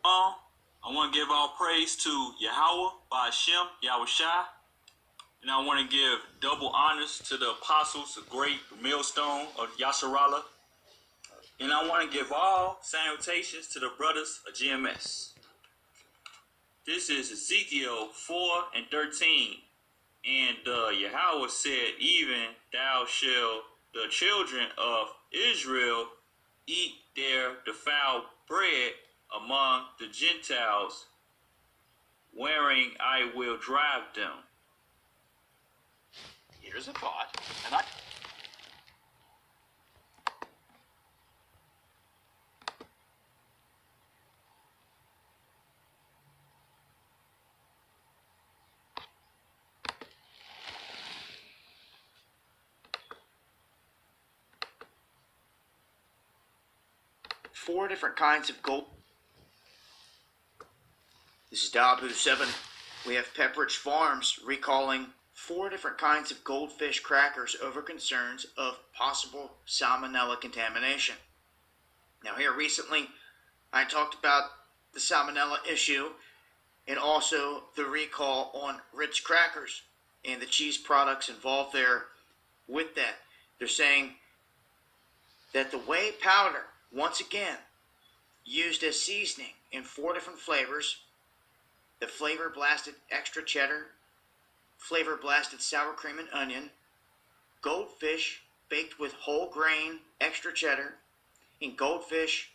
I want to give all praise to Yahweh, Ba'ashem, Yahweh Shai. And I want to give double honors to the apostles, the great millstone of Yasharallah. And I want to give all salutations to the brothers of GMS. This is Ezekiel 4:13. And Yahweh said, even thou shalt the children of Israel eat their defiled bread among the Gentiles, wherein I will drive them. Here's a thought, and I... Four different kinds of gold. This is Dabu7. We have Pepperidge Farms recalling 4 different kinds of Goldfish crackers over concerns of possible salmonella contamination. Now here recently, I talked about the salmonella issue and also the recall on Ritz crackers and the cheese products involved there with that. They're saying that the whey powder, once again, used as seasoning in 4 different flavors: the flavor blasted extra cheddar, flavor blasted sour cream and onion, Goldfish baked with whole grain extra cheddar, and Goldfish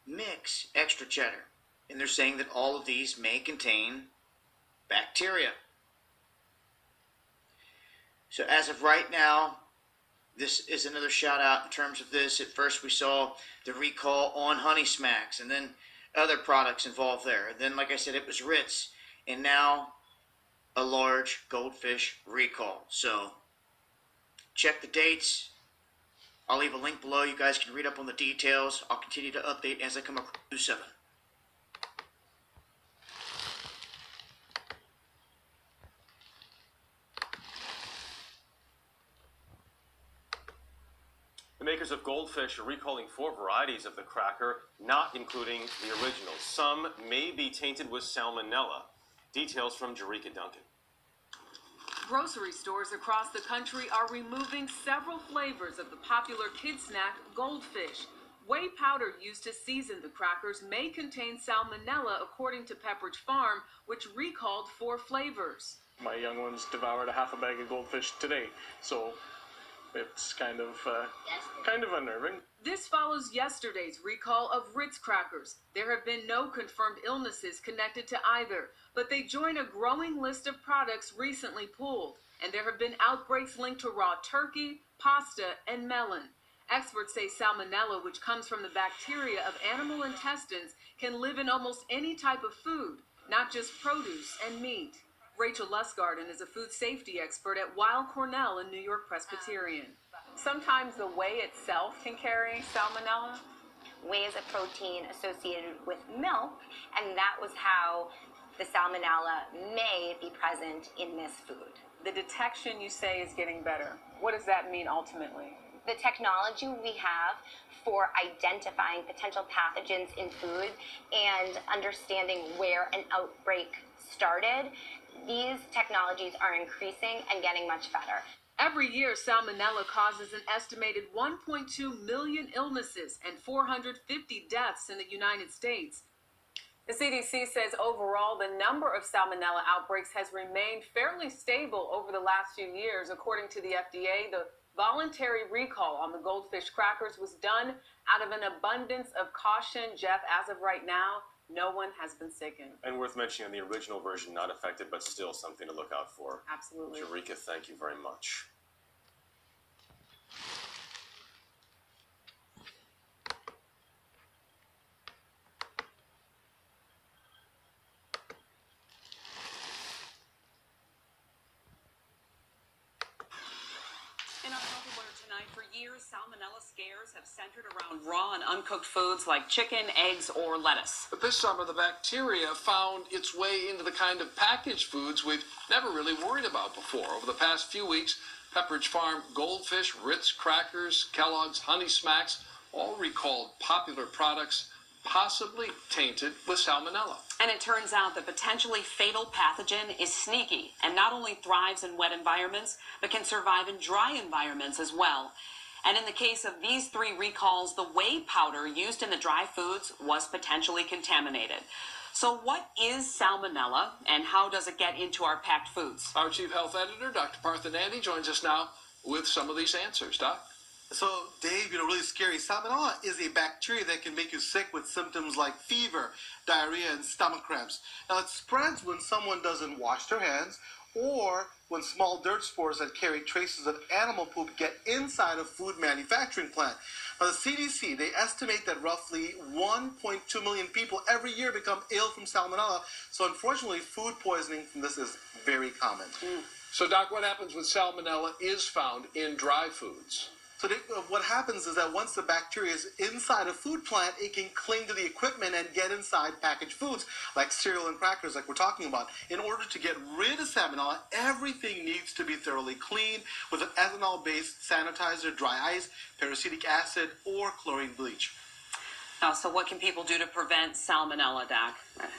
mix extra cheddar. And they're saying that all of these may contain bacteria. So as of right now, this is another shout out in terms of this. At first we saw the recall on Honey Smacks and then other products involved there. And then, like I said, it was Ritz. And now a large Goldfish recall. So check the dates. I'll leave a link below. You guys can read up on the details. I'll continue to update as I come across 7. The makers of Goldfish are recalling 4 varieties of the cracker, not including the original. Some may be tainted with salmonella. Details from Jerika Duncan. Grocery stores across the country are removing several flavors of the popular kid snack Goldfish. Whey powder used to season the crackers may contain salmonella, according to Pepperidge Farm, which recalled 4 flavors. My young ones devoured a half a bag of Goldfish today, so it's kind of unnerving. This follows yesterday's recall of Ritz crackers. There have been no confirmed illnesses connected to either, but they join a growing list of products recently pulled, and there have been outbreaks linked to raw turkey, pasta, and melon. Experts say salmonella, which comes from the bacteria of animal intestines, can live in almost any type of food, not just produce and meat. Rachel Lustgarten is a food safety expert at Weill Cornell and New York Presbyterian. Sometimes the whey itself can carry salmonella. Whey is a protein associated with milk, and that was how the salmonella may be present in this food. The detection, you say, is getting better. What does that mean ultimately? The technology we have for identifying potential pathogens in food and understanding where an outbreak started, these technologies are increasing and getting much better. Every year, salmonella causes an estimated 1.2 million illnesses and 450 deaths in the United States. The CDC says overall, the number of salmonella outbreaks has remained fairly stable over the last few years. According to the FDA, the voluntary recall on the Goldfish crackers was done out of an abundance of caution. Jeff, as of right now, no one has been sickened. And worth mentioning, the original version not affected, but still something to look out for. Absolutely. Jerika, thank you very much. In our Healthy Water tonight, for years, salmonella scares have centered around raw and uncooked foods like chicken, eggs, or lettuce. But this summer, the bacteria found its way into the kind of packaged foods we've never really worried about before. Over the past few weeks, Pepperidge Farm, Goldfish, Ritz crackers, Kellogg's, Honey Smacks all recalled popular products possibly tainted with salmonella. And it turns out the potentially fatal pathogen is sneaky and not only thrives in wet environments, but can survive in dry environments as well. And in the case of these 3 recalls, the whey powder used in the dry foods was potentially contaminated. So what is salmonella and how does it get into our packed foods? Our chief health editor, Dr. Parthanandi, joins us now with some of these answers. Doc? So, Dave, really scary. Salmonella is a bacteria that can make you sick with symptoms like fever, diarrhea, and stomach cramps. Now, it spreads when someone doesn't wash their hands or when small dirt spores that carry traces of animal poop get inside a food manufacturing plant. Now, the CDC, they estimate that roughly 1.2 million people every year become ill from salmonella. So, unfortunately, food poisoning from this is very common. So, Doc, what happens when salmonella is found in dry foods? So what happens is that once the bacteria is inside a food plant, it can cling to the equipment and get inside packaged foods like cereal and crackers like we're talking about. In order to get rid of salmonella, everything needs to be thoroughly cleaned with an ethanol-based sanitizer, dry ice, peracetic acid, or chlorine bleach. So what can people do to prevent salmonella, Doc?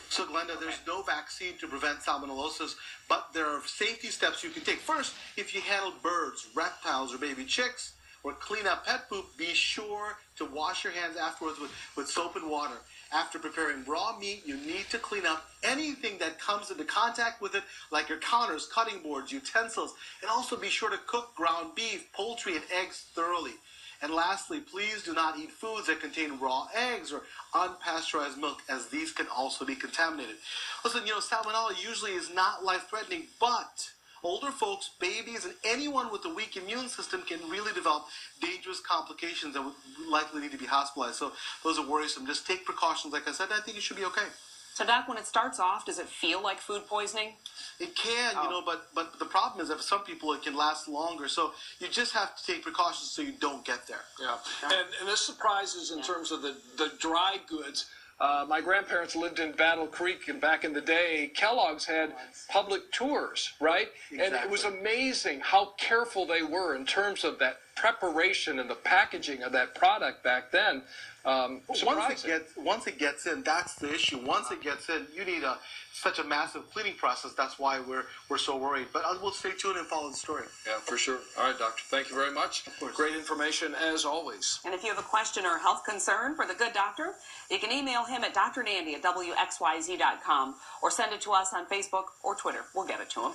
So, Glenda, there's no vaccine to prevent salmonellosis, but there are safety steps you can take. First, if you handle birds, reptiles, or baby chicks, or clean up pet poop, be sure to wash your hands afterwards with soap and water. After preparing raw meat, you need to clean up anything that comes into contact with it, like your counters, cutting boards, utensils, and also be sure to cook ground beef, poultry, and eggs thoroughly. And lastly, please do not eat foods that contain raw eggs or unpasteurized milk, as these can also be contaminated. Listen, salmonella usually is not life-threatening, but older folks, babies, and anyone with a weak immune system can really develop dangerous complications that would likely need to be hospitalized. So those are worrisome. Just take precautions, like I said, and I think it should be okay. So, Doc, when it starts off, does it feel like food poisoning? It can, but the problem is that for some people it can last longer. So you just have to take precautions so you don't get there. Yeah, and this surprises in terms of the dry goods. My grandparents lived in Battle Creek, and back in the day, Kellogg's had public tours, right? Exactly. And it was amazing how careful they were in terms of that preparation and the packaging of that product back then. Once it gets in, that's the issue. Once it gets in, you need such a massive cleaning process. That's why we're so worried. But we'll stay tuned and follow the story. Yeah, for sure. All right, Doctor. Thank you very much. Of course. Great information as always. And if you have a question or health concern for the good doctor, you can email him at drnandy@wxyz.com or send it to us on Facebook or Twitter. We'll get it to him.